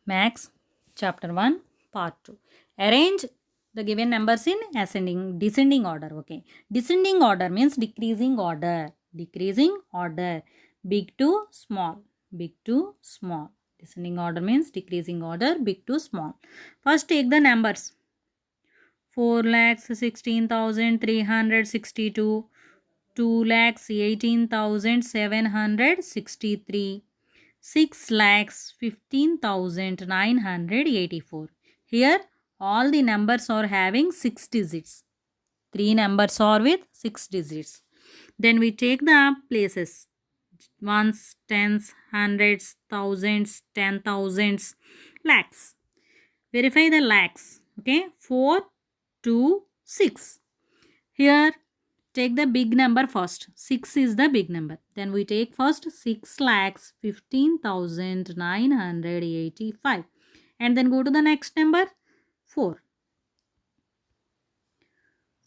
Max, Chapter 1, Part 2. Arrange the given numbers in descending order. Okay. Descending order means decreasing order. Decreasing order. Big to small. Big to small. Descending order means decreasing order, big to small. First take the numbers. 4,16,362, 2,18,763, 6,15,984. Here all the numbers are having 6 digits. 3 numbers are with 6 digits. Then we take the places. Ones, tens, hundreds, thousands, 10,000s, lakhs. Verify the lakhs. Okay. 4, 2, 6. Here take the big number first. 6 is the big number. Then we take first 6,15,985. And then go to the next number 4.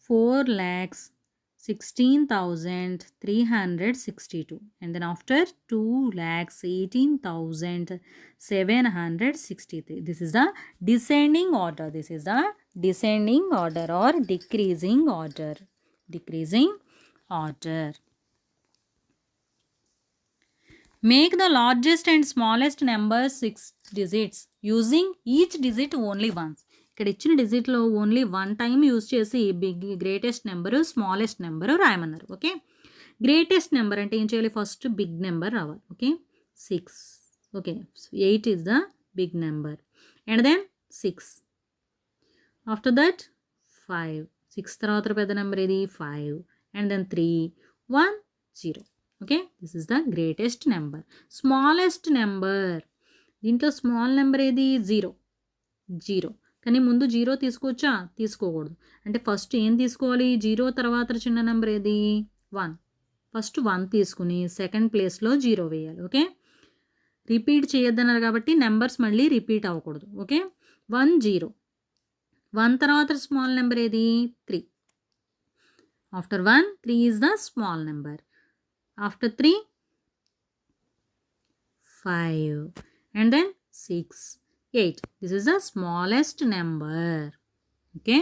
4,16,362. And then after 2,18,763. This is the descending order. This is the descending order or decreasing order. Decreasing order. Make the largest and smallest numbers 6 digits using each digit only once. ఇక్కడ ఇచ్చిన డిజిట్లో only one time use చేసి greatest number smallest number రాయమన్నారు. Okay. Greatest number అంటే ఏం చేయాలి? First big number రావాలి. Okay. 6. Okay. 8 is the big number and then 6. After that 5. 6 తర్వాత పెద్ద నెంబర్ ఏది? 5 and then 3, 1, 0. Okay. This is the greatest number. Smallest number, దీంట్లో small number ఏది? 0. కానీ ముందు 0 తీసుకోవచ్చా? తీసుకోకూడదు. అంటే ఫస్ట్ ఏం తీసుకోవాలి? 0 తర్వాత చిన్న నెంబర్ ఏది? 1. ఫస్ట్ 1 తీసుకుని సెకండ్ ప్లేస్లో 0 వేయాలి. ఓకే. రిపీట్ చేయొద్దన్నారు కాబట్టి నెంబర్స్ మళ్ళీ రిపీట్ అవ్వకూడదు. ఓకే. 1, 0. 1 తర్వాత స్మాల్ నెంబర్ ఏది? 3. After 1, 3 is the small number. After 3, 5 and then 6, 8. This is the smallest number. Okay.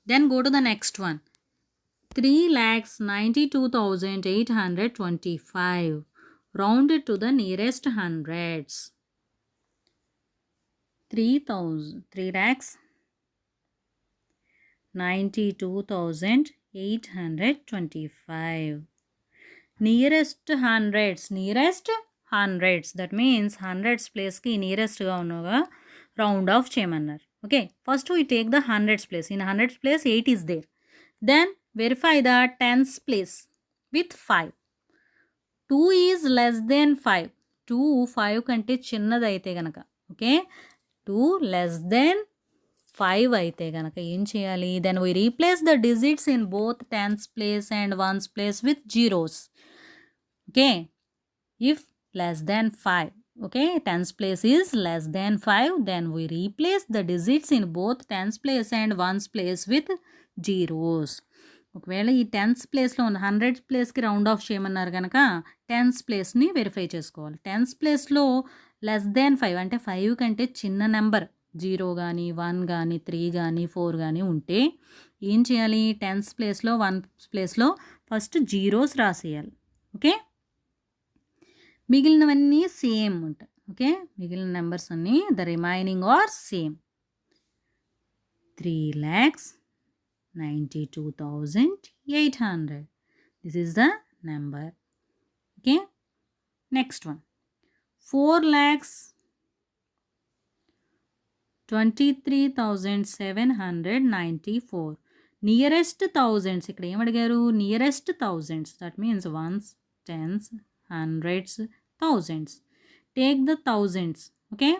Then go to the next one. 3,92,825. Round it to the nearest hundreds. 3,92,825. Nearest hundreds, that means hundreds place ki nearest ga unnava round off cheyamanar. Okay, first we take the hundreds place. In hundreds place 8 is there. Then verify the tens place with 5. 2 is less than 5. 2 5 kante chinnadi aithe ganaka. Okay, 2 less than 5 అయితే కనుక ఏం చేయాలి? Then we replace the digits in both tens place and ones place with zeros. Okay. If less than 5, okay, tens place is less than 5, then we replace the digits in both tens place and ones place with zeros. ఒకవేళ ఈ tense ప్లేస్లో ఉన్న hundreds ప్లేస్కి round of చేయమన్నారు కనుక tense ప్లేస్ని verify చేసుకోవాలి. Tense ప్లేస్లో లెస్ దాన్ 5 అంటే 5 కంటే చిన్న నెంబర్ 0 కానీ 1 కానీ 3 కానీ 4 కానీ ఉంటే ఏం చేయాలి? టెన్స్ ప్లేస్లో 1 ప్లేస్లో ఫస్ట్ జీరోస్ రాసేయాలి. ఓకే. మిగిలినవన్నీ సేమ్ ఉంటాయి. ఓకే. మిగిలిన నెంబర్స్ అన్నీ the remaining are same. 3,92,800. This is the number. Okay. Next one 4,23,794. Nearest thousands. ఇక్కడ ఏమడిగారు? Nearest thousands. That means ones, tens, hundreds, thousands. Take the thousands. Okay.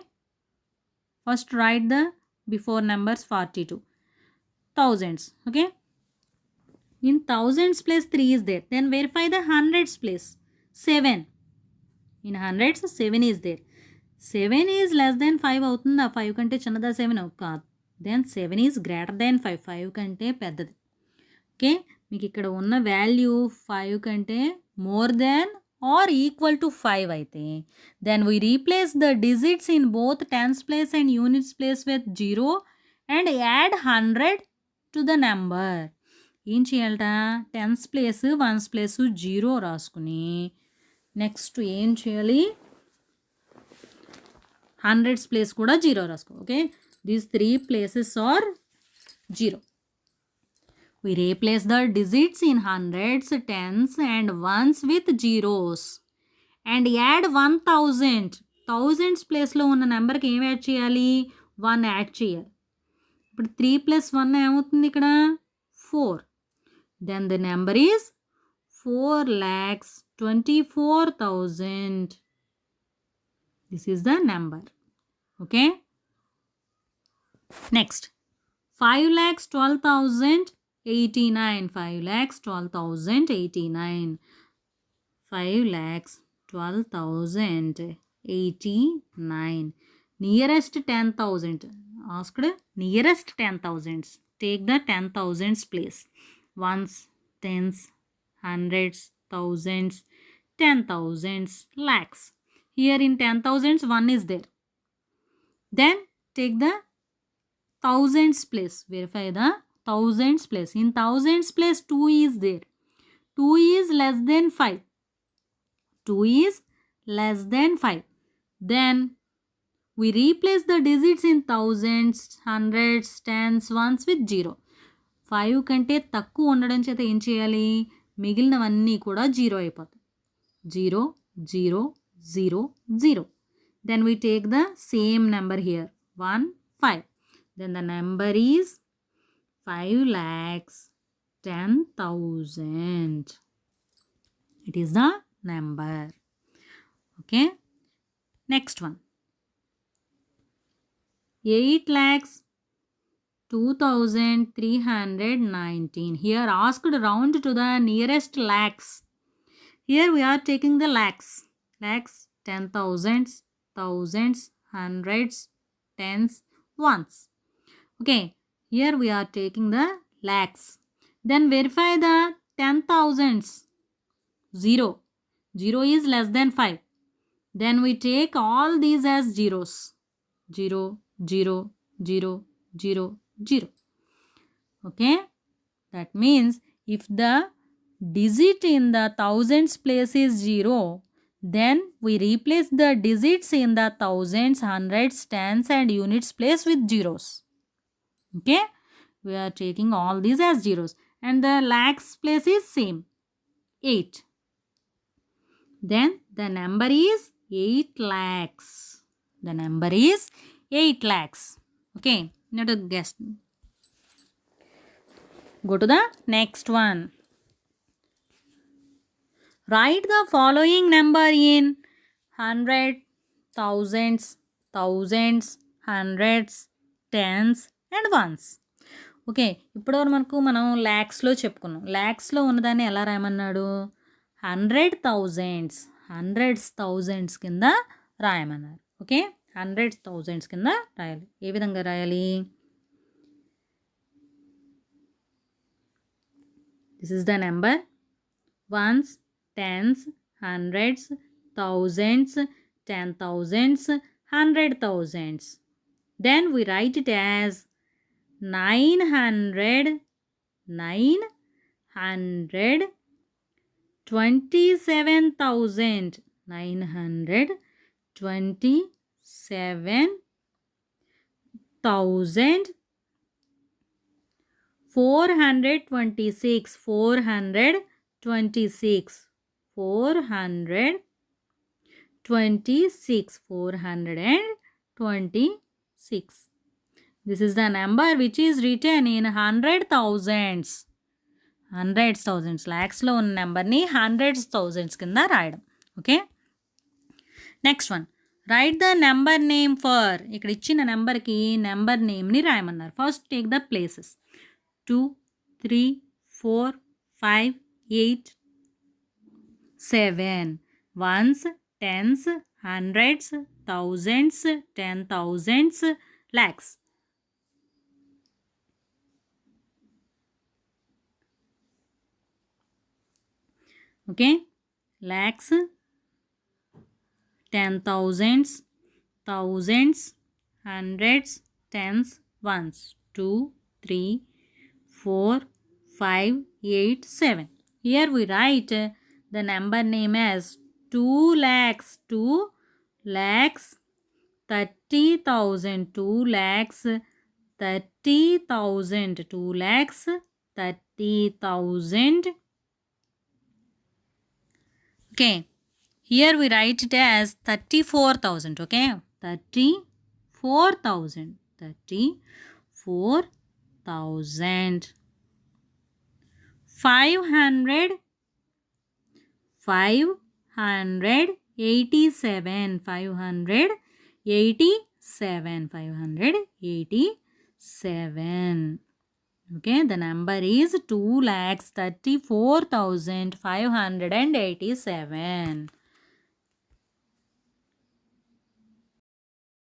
First write the before numbers 42. Thousands. Okay. In thousands place 3 is there. Then verify the hundreds place. 7. In hundreds 7 is there. 7 is less than 5 అవుతుందా? 5 కంటే చిన్నదా 7? కాదు. Then 7 is greater than 5. 5 కంటే పెద్దది. Okay. మీకు ఇక్కడ ఉన్న value 5 కంటే more than or equal to 5 అయితే then we replace the digits in both tens place and units place with 0 and add 100 to the number. ఏం చేయాలట, టెన్స్ ప్లేస్ వన్స్ ప్లేస్ 0 రాసుకుని నెక్స్ట్ ఏం చేయాలి, హండ్రెడ్స్ ప్లేస్ కూడా 0 రాసుకో. Okay, these 3 places are 0. We replace the digits in hundreds, tens and ones with zeros and add 1000. Thousands ప్లేస్లో ఉన్న నెంబర్కి ఏం యాడ్ చేయాలి, 1 యాడ్ చేయాలి. ఇప్పుడు 3 + 1 ఏమవుతుంది ఇక్కడ 4. Then the number is 4,24,000. This is the number. Okay, next 5,12,089. 5,12,089. 5,12,089. Nearest 10,000. Asked nearest 10,000s. Take the 10,000s place. Ones, tens, hundreds, thousands, 10,000s, lakhs. Here in 10,000s 1 is there. Then take the thousands place. Verify the thousands place. In thousands place 2 is there. 2 is less than 5. 2 is less than 5. Then we replace the digits in thousands, hundreds, tens, ones with 0. 5 కంటే తక్కువ ఉండడం చేత ఏం చేయాలి, మిగిలినవన్నీ కూడా 0 అయిపోతాయి. 0, 0, 0, 0. Then we take the same number here. 1, 5. Then the number is 5,10,000. It is the number. Okay. Next one. 8,02,319. Here asked round to the nearest lakhs. Here we are taking the lakhs. Lakhs, 10,000s, thousands, hundreds, tens, ones. Okay, here we are taking the lakhs. Then verify the 10,000s. 0. 0 is less than 5. Then we take all these as zeros. 0, 0, 0, 0, 0. Okay, that means if the digit in the thousands place is 0, then we replace the digits in the thousands, hundreds, tens and units place with zeros. Okay, we are taking all these as zeros and the lakhs place is same, 8. Then the number is 8 lakhs. The number is 8 lakhs. Okay, now to guess. Go to the next one. Write the following number in 100, thousands, thousands, hundreds, tens and ones. Okay, ఇప్పటివరకు మనం ల్యాక్స్లో చెప్పుకున్నాం. ల్యాక్స్లో ఉన్నదాన్ని ఎలా రాయమన్నాడు, 100,000s, hundreds thousands కింద రాయమన్నారు. Okay, 100,000s కింద రాయాలి. ఏ విధంగా రాయాలి, this is the number, once, tens, hundreds, thousands, 10,000s, 100,000s. Then we write it as 927,000. 927,426. 426. 426. This is the number which is written in 100,000s. Hundreds thousands ల్యాక్స్లో ఉన్న నెంబర్ని hundreds thousands కింద రాయడం. Okay, next one, right the number name for. ఇక్కడ ఇచ్చిన నెంబర్కి number నేమ్ని రాయమన్నారు. First take the places. 2, 3, 4, 5, 8, 7. Ones, tens, hundreds, thousands, 10,000s, lakhs. Okay, lakhs, 10 thousands, thousands, hundreds, tens, ones. 2, 3, 4, 5, 8, 7. Here we write the number name as 2 lakhs, 2 lakhs, 30,000, 2 lakhs, 30,000, 2 lakhs, 30,000. Okay, here we write it as 34,000. Okay, 34,000, 34,000. 500, 587, 587, 587. Okay, the number is 2,34,587.